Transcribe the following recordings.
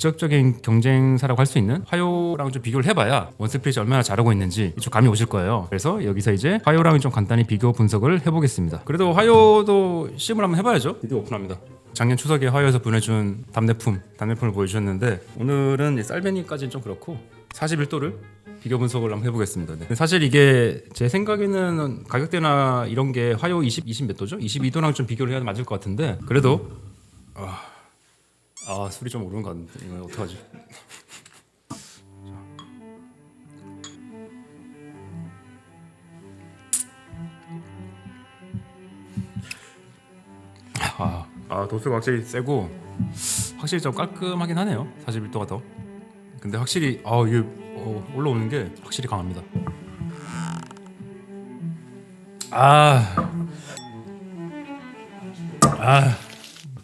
직접적인 경쟁사라고 할 수 있는 화요랑 좀 비교를 해봐야 원스피릿이 얼마나 잘하고 있는지 좀 감이 오실 거예요. 그래서 여기서 이제 화요랑 좀 간단히 비교 분석을 해보겠습니다. 그래도 화요도 심을 한번 해봐야죠. 드디어 오픈합니다. 작년 추석에 화요에서 보내준 답례품을 보여주셨는데 오늘은 쌀배니까지는 좀 그렇고 41도를 비교 분석을 한번 해보겠습니다. 네. 사실 이게 제 생각에는 가격대나 이런 게 화요 20 몇 도죠? 22도랑 좀 비교를 해야 맞을 것 같은데 그래도 술이 좀 오르는 것 같은데 이거 어떡하지? 도수가 확실히 세고 확실히 좀 깔끔하긴 하네요. 41도가 더. 근데 확실히 이게 올라오는 게 확실히 강합니다.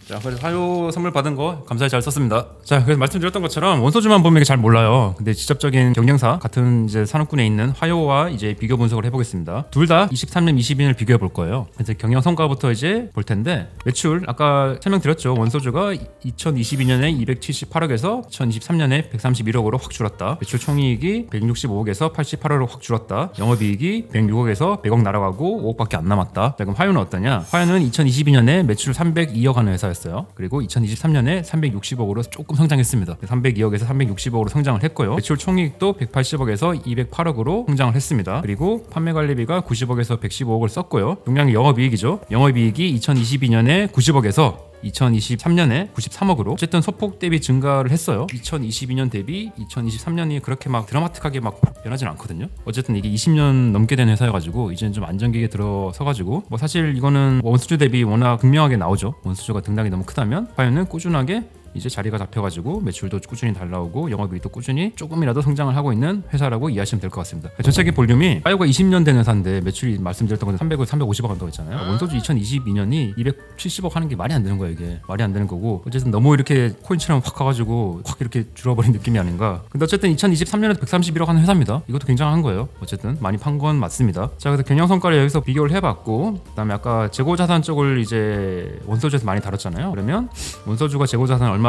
자, 그래서 화요 선물 받은 거 감사히 잘 썼습니다. 자, 그래서 말씀드렸던 것처럼 원소주만 보면 잘 몰라요. 근데 직접적인 경쟁사 같은 이제 산업군에 있는 화요와 이제 비교 분석을 해보겠습니다. 둘 다 23년, 22년을 비교해 볼 거예요. 그래서 경영 성과부터 이제 볼 텐데 매출 아까 설명드렸죠. 원소주가 2022년에 278억에서 2023년에 131억으로 확 줄었다. 매출 총이익이 165억에서 88억으로 확 줄었다. 영업이익이 106억에서 100억 날아가고 5억밖에 안 남았다. 자, 그럼 화요는 어떠냐? 화요는 2022년에 매출 302억 하는 회사였어요. 그리고 2023년에 360억으로 조금 성장했습니다. 302억에서 360억으로 성장을 했고요. 매출 총이익도 180억에서 208억으로 성장을 했습니다. 그리고 판매 관리비가 90억에서 115억을 썼고요. 동양 영업이익이죠. 영업이익이 2022년에 90억에서 2023년에 93억으로 어쨌든 소폭 대비 증가를 했어요. 2022년 대비 2023년이 그렇게 막 드라마틱하게 막 변하진 않거든요. 어쨌든 이게 20년 넘게 된 회사여가지고 이제는 좀 안정기에 들어서가지고 뭐 사실 이거는 원수주 대비 워낙 극명하게 나오죠. 원수주가 등락이 너무 크다면 화요는 꾸준하게 이제 자리가 잡혀가지고 매출도 꾸준히 잘 나오고 영업이익도 꾸준히 조금이라도 성장을 하고 있는 회사라고 이해하시면 될 것 같습니다. 전체적인 볼륨이 화요가 20년 된 회사인데 매출이 말씀드렸던 건 300을 350억 한다고 했잖아요. 원소주 2022년이 270억 하는 게 말이 안 되는 거예요. 이게 말이 안 되는 거고 어쨌든 너무 이렇게 코인처럼 확 가가지고 확 이렇게 줄어버린 느낌이 아닌가. 근데 어쨌든 2023년에 131억 하는 회사입니다. 이것도 굉장한 거예요. 어쨌든 많이 판 건 맞습니다. 자, 그래서 경영 성과를 여기서 비교를 해봤고 그다음에 아까 재고자산 쪽을 이제 원소주에서 많이 다뤘잖아요. 그러면 원소주가 재고자산 얼마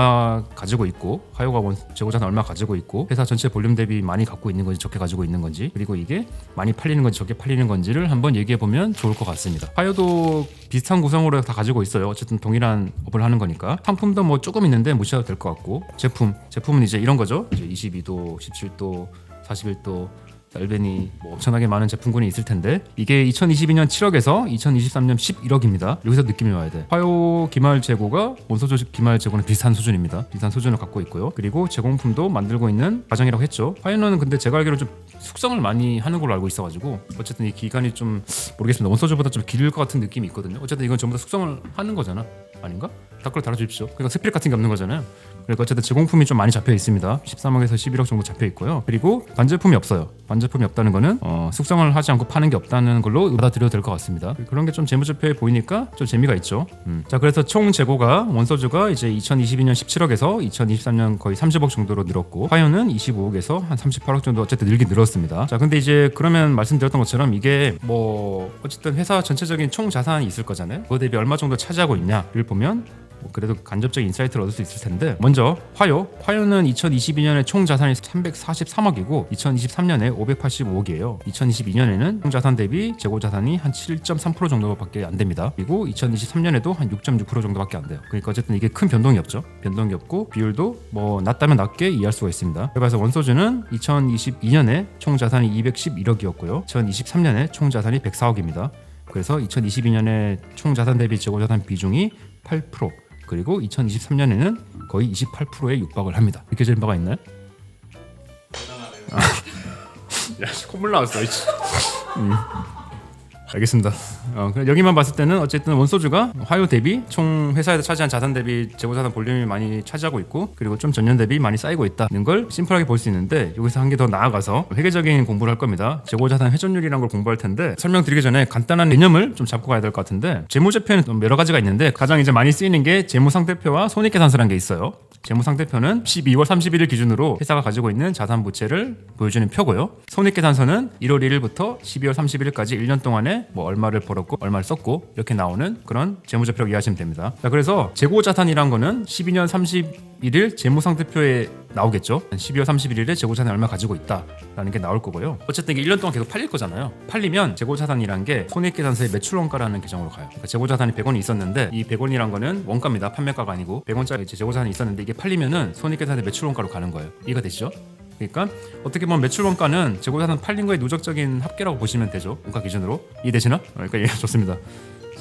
가지고 있고 화요가 재고자산 얼마 가지고 있고 회사 전체 볼륨 대비 많이 갖고 있는 건지 적게 가지고 있는 건지 그리고 이게 많이 팔리는 건지 적게 팔리는 건지를 한번 얘기해 보면 좋을 것 같습니다. 화요도 비슷한 구성으로 다 가지고 있어요. 어쨌든 동일한 업을 하는 거니까 상품도 뭐 조금 있는데 무시해도 될 것 같고 제품은 이제 이런 거죠. 이제 22도, 17도, 41도 쌀배니 뭐 엄청나게 많은 제품군이 있을 텐데 이게 2022년 7억에서 2023년 11억입니다. 여기서 느낌이 와야 돼. 화요 기말 재고가 원소주 기말 재고는 비슷한 수준입니다. 비슷한 수준을 갖고 있고요. 그리고 제공품도 만들고 있는 과정이라고 했죠. 화요는 근데 제가 알기로 좀 숙성을 많이 하는 걸로 알고 있어가지고 어쨌든 이 기간이 좀 모르겠습니다. 원소주보다 좀 길 것 같은 느낌이 있거든요. 어쨌든 이건 전부 다 숙성을 하는 거잖아. 아닌가? 댓글 달아주십시오. 그러니까 스피릿 같은 게 없는 거잖아요. 그러니까 어쨌든 제공품이 좀 많이 잡혀 있습니다. 13억에서 11억 정도 잡혀 있고요. 그리고 반제품이 없어요. 반제품이 없다는 거는 숙성을 하지 않고 파는 게 없다는 걸로 받아들여도 될 것 같습니다. 그런 게 좀 재무제표에 보이니까 좀 재미가 있죠. 자, 그래서 총 재고가 원소주가 이제 2022년 17억에서 2023년 거의 30억 정도로 늘었고 화요는 25억에서 한 38억 정도 어쨌든 늘었습니다. 자, 근데 이제 그러면 말씀드렸던 것처럼 이게 뭐 어쨌든 회사 전체적인 총 자산이 있을 거잖아요. 그거 대비 얼마 정도 차지하고 있냐를 보면 뭐 그래도 간접적인 인사이트를 얻을 수 있을 텐데 먼저 화요는 2022년에 총 자산이 343억이고 2023년에 585억이에요. 2022년에는 총 자산 대비 재고 자산이 한 7.3% 정도밖에 안 됩니다. 그리고 2023년에도 한 6.6% 정도밖에 안 돼요. 그러니까 어쨌든 이게 큰 변동이 없죠. 변동이 없고 비율도 뭐 낮다면 낮게 이해할 수가 있습니다. 그래서 원소주는 2022년에 총 자산이 211억이었고요. 2023년에 총 자산이 104억입니다. 그래서 2022년에 총 자산 대비 재고 자산 비중이 8%, 그리고 2023년에는 거의 28%에 육박을 합니다. 느껴지는 바가 있나요? 야, 콧물 나왔어. 알겠습니다. 여기만 봤을 때는 어쨌든 원소주가 화요 대비 총 회사에서 차지한 자산 대비 재고자산 볼륨이 많이 차지하고 있고 그리고 좀 전년 대비 많이 쌓이고 있다는 걸 심플하게 볼 수 있는데 여기서 한 개 더 나아가서 회계적인 공부를 할 겁니다. 재고자산 회전율이라는 걸 공부할 텐데 설명드리기 전에 간단한 개념을 좀 잡고 가야 될 것 같은데 재무제표에는 좀 여러 가지가 있는데 가장 이제 많이 쓰이는 게 재무상태표와 손익계산서라는 게 있어요. 재무상태표는 12월 31일 기준으로 회사가 가지고 있는 자산 부채를 보여주는 표고요. 손익계산서는 1월 1일부터 12월 31일까지 1년 동안의 2020년에 뭐 얼마를 벌었고 얼마를 썼고 이렇게 나오는 그런 재무제표라고 이해하시면 됩니다. 자, 그래서 재고자산이란 거는 12년 31일 재무상태표에 나오겠죠. 12월 31일에 재고자산이 얼마 가지고 있다라는 게 나올 거고요. 어쨌든 이게 1년 동안 계속 팔릴 거잖아요. 팔리면 재고자산이란 게 손익계산서의 매출원가라는 계정으로 가요. 그러니까 재고자산이 100원이 있었는데 이 100원이란 거는 원가입니다. 판매가가 아니고 100원짜리 재고자산이 있었는데 이게 팔리면은 손익계산의 매출원가로 가는 거예요. 이해가 되시죠? 그러니까 어떻게 보면 매출원가는 재고자산 팔린 거의 누적적인 합계라고 보시면 되죠. 원가 기준으로. 이해되시나? 그러니까 예, 좋습니다.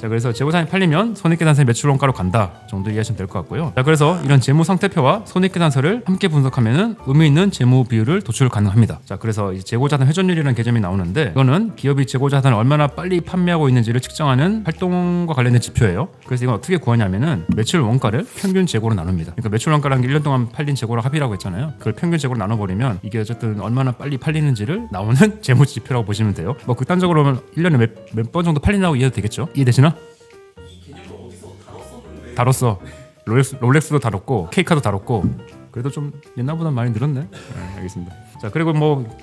자, 그래서 재고자산이 팔리면 손익계산서의 매출원가로 간다 정도 이해하시면 될 것 같고요. 자, 그래서 이런 재무상태표와 손익계산서를 함께 분석하면은 의미 있는 재무 비율을 도출 가능합니다. 자, 그래서 이 재고자산 회전율이라는 개념이 나오는데 이거는 기업이 재고자산을 얼마나 빨리 판매하고 있는지를 측정하는 활동과 관련된 지표예요. 그래서 이건 어떻게 구하냐면은 매출 원가를 평균 재고로 나눕니다. 그러니까 매출 원가라는 게 1년 동안 팔린 재고랑 합이라고 했잖아요. 그걸 평균 재고로 나눠버리면 이게 어쨌든 얼마나 빨리 팔리는지를 나오는 재무 지표라고 보시면 돼요. 뭐 극단적으로는 1년에 몇 번 정도 팔린다고 이해도 되겠죠? 이해되시나? 다뤘어. 롤렉스도 다뤘고 케이카도 다뤘고 그래도 좀 옛날보다 많이 늘었네. 네, 알겠습니다. 자, 그리고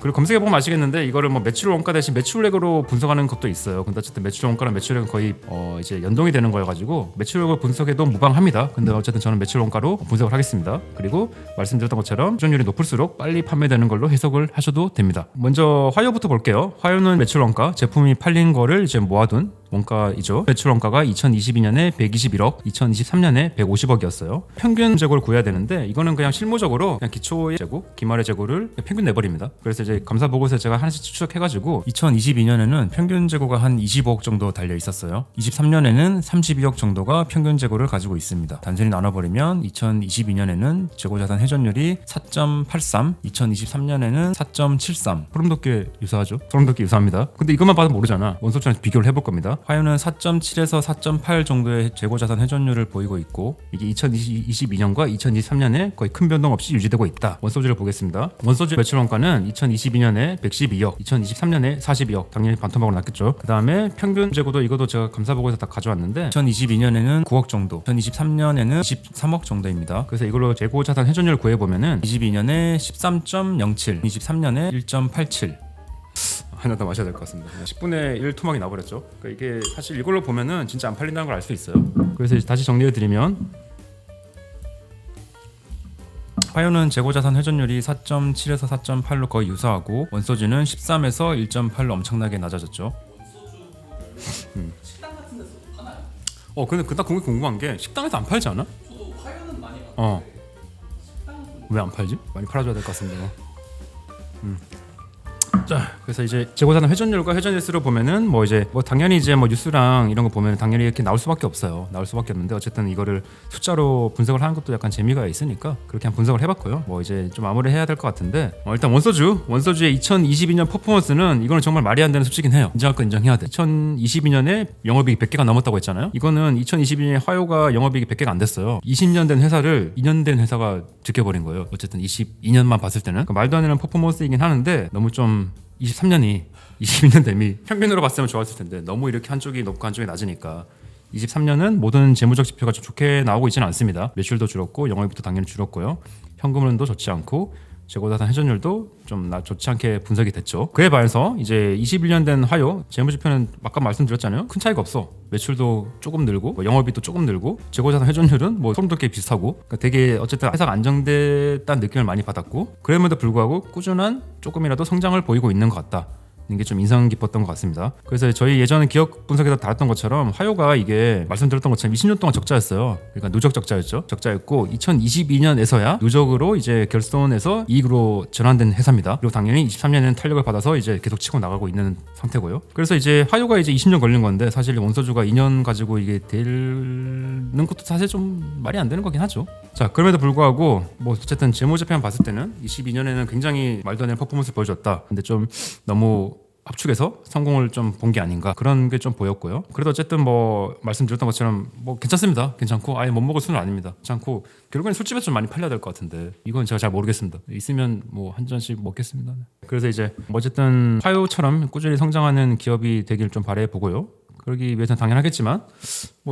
그리고 검색해 보면 아시겠는데 이거를 뭐 매출 원가 대신 매출액으로 분석하는 것도 있어요. 근데 어쨌든 매출 원가랑 매출액은 거의 이제 연동이 되는 거여가지고 매출액을 분석해도 무방합니다. 근데 어쨌든 저는 매출 원가로 분석을 하겠습니다. 그리고 말씀드렸던 것처럼 회전율이 높을수록 빨리 판매되는 걸로 해석을 하셔도 됩니다. 먼저 화요부터 볼게요. 화요는 매출 원가, 제품이 팔린 거를 이제 모아둔 원가이죠. 매출 원가가 2022년에 121억, 2023년에 150억이었어요. 평균 재고를 구해야 되는데 이거는 그냥 실무적으로 그냥 기초의 재고, 기말의 재고를 평균 내버립니다. 그래서 이제 감사 보고서에 제가 하나씩 추측해가지고 2022년에는 평균 재고가 한 25억 정도 달려 있었어요. 23년에는 32억 정도가 평균 재고를 가지고 있습니다. 단순히 나눠버리면 2022년에는 재고자산 회전율이 4.83, 2023년에는 4.73. 소름돋게 유사하죠? 소름돋게 유사합니다. 근데 이것만 봐도 모르잖아. 원소처럼 비교를 해볼 겁니다. 화요는 4.7에서 4.8 정도의 재고자산 회전율을 보이고 있고 이게 2022년과 2023년에 거의 큰 변동 없이 유지되고 있다. 원소주를 보겠습니다. 원소주 매출 원가는 2022년에 112억, 2023년에 42억, 당연히 반토막으로 났겠죠. 그 다음에 평균 재고도 이것도 제가 감사보고에서 다 가져왔는데 2022년에는 9억 정도, 2023년에는 23억 정도입니다. 그래서 이걸로 재고자산 회전율 구해보면은 22년에 13.07, 23년에 1.87. 하나 더 마셔야 될 것 같습니다. 10분의 1 토막이 나버렸죠. 그러니까 이게 사실 이걸로 보면은 진짜 안 팔린다는 걸 알 수 있어요. 그래서 다시 정리해드리면 화요는 재고자산 회전율이 4.7에서 4.8로 거의 유사하고 원소주는 13에서 1.8로 엄청나게 낮아졌죠. 식당 같은 데서 파나요? 근데 나 궁금한 게 식당에서 안 팔지 않아? 저도 화요는 많이 봤는데 식당은 왜 안 팔지? 많이 팔아줘야 될 것 같습니다. 자, 그래서 이제 재고자산 회전율과 회전일수를 보면은 당연히 이제 뉴스랑 이런 거 보면 당연히 이렇게 나올 수밖에 없어요. 나올 수밖에 없는데 어쨌든 이거를 숫자로 분석을 하는 것도 약간 재미가 있으니까 그렇게 한번 분석을 해봤고요. 이제 좀 마무리해야 될 것 같은데 일단 원소주의 2022년 퍼포먼스는 이거는 정말 말이 안 되는 수치긴 해요. 인정할 건 인정해야 돼. 2022년에 영업이익이 100개가 넘었다고 했잖아요. 이거는 2022년에 화요가 영업이익이 100개가 안 됐어요. 20년 된 회사를 2년 된 회사가 지켜버린 거예요. 어쨌든 22년만 봤을 때는 그러니까 말도 안 되는 퍼포먼스이긴 하는데 너무 좀 23년이 22년 대비 평균으로 봤으면 좋았을 텐데 너무 이렇게 한쪽이 높고 한쪽이 낮으니까 23년은 모든 재무적 지표가 좀 좋게 나오고 있지는 않습니다. 매출도 줄었고 영업이익도 당연히 줄었고요. 현금흐름도 좋지 않고 재고자산 회전율도 좀 좋지 않게 분석이 됐죠. 그에 반해서 이제 21년 된 화요 재무지표는 아까 말씀드렸잖아요. 큰 차이가 없어. 매출도 조금 늘고 영업이익도 조금 늘고 재고자산 회전율은 소름돋게 비슷하고 그러니까 되게 어쨌든 회사가 안정됐다는 느낌을 많이 받았고 그럼에도 불구하고 꾸준한 조금이라도 성장을 보이고 있는 것 같다. 게 좀 인상 깊었던 것 같습니다. 그래서 저희 예전 기업 분석에서 다뤘던 것처럼 화요가 이게 말씀드렸던 것처럼 20년 동안 적자였어요. 그러니까 누적 적자였죠. 적자였고 2022년에서야 누적으로 이제 결손에서 이익으로 전환된 회사입니다. 그리고 당연히 23년에는 탄력을 받아서 이제 계속 치고 나가고 있는 상태고요. 그래서 이제 화요가 이제 20년 걸린 건데 사실 원소주가 2년 가지고 이게 되는 것도 사실 좀 말이 안 되는 거긴 하죠. 자, 그럼에도 불구하고 어쨌든 재무제표만 봤을 때는 22년에는 굉장히 말도 안 되는 퍼포먼스를 보여줬다. 근데 좀 너무 압축해서 성공을 좀 본 게 아닌가 그런 게 좀 보였고요. 그래도 어쨌든 말씀드렸던 것처럼 괜찮습니다. 괜찮고 아예 못 먹을 수는 아닙니다. 괜찮고 결국엔 술집에서 좀 많이 팔려야 될 것 같은데 이건 제가 잘 모르겠습니다. 있으면 한 잔씩 먹겠습니다. 그래서 이제 어쨌든 화요처럼 꾸준히 성장하는 기업이 되길 좀 바라해 보고요. 그러기 위해서는 당연하겠지만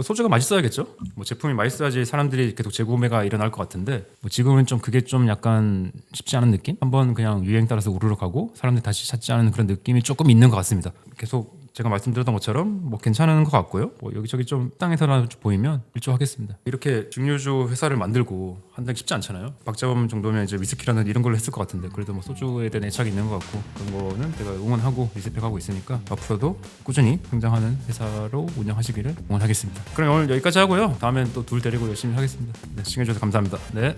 소주가 맛있어야겠죠. 제품이 맛있어야지 사람들이 계속 재구매가 일어날 것 같은데 지금은 좀 그게 좀 약간 쉽지 않은 느낌? 한번 그냥 유행 따라서 우르르 가고 사람들이 다시 찾지 않은 그런 느낌이 조금 있는 것 같습니다. 계속 제가 말씀드렸던 것처럼 뭐 괜찮은 것 같고요. 뭐 여기저기 좀 땅에서나 보이면 일조하겠습니다. 이렇게 증류주 회사를 만들고 한다기 쉽지 않잖아요. 박자범 정도면 이제 위스키라는 이런 걸로 했을 것 같은데 그래도 뭐 소주에 대한 애착이 있는 것 같고 그런 거는 제가 응원하고 리스펙하고 있으니까 앞으로도 꾸준히 성장하는 회사로 운영하시기를 응원하겠습니다. 그럼 오늘 여기까지 하고요. 다음엔 또 둘 데리고 열심히 하겠습니다. 네, 시청해주셔서 감사합니다. 네.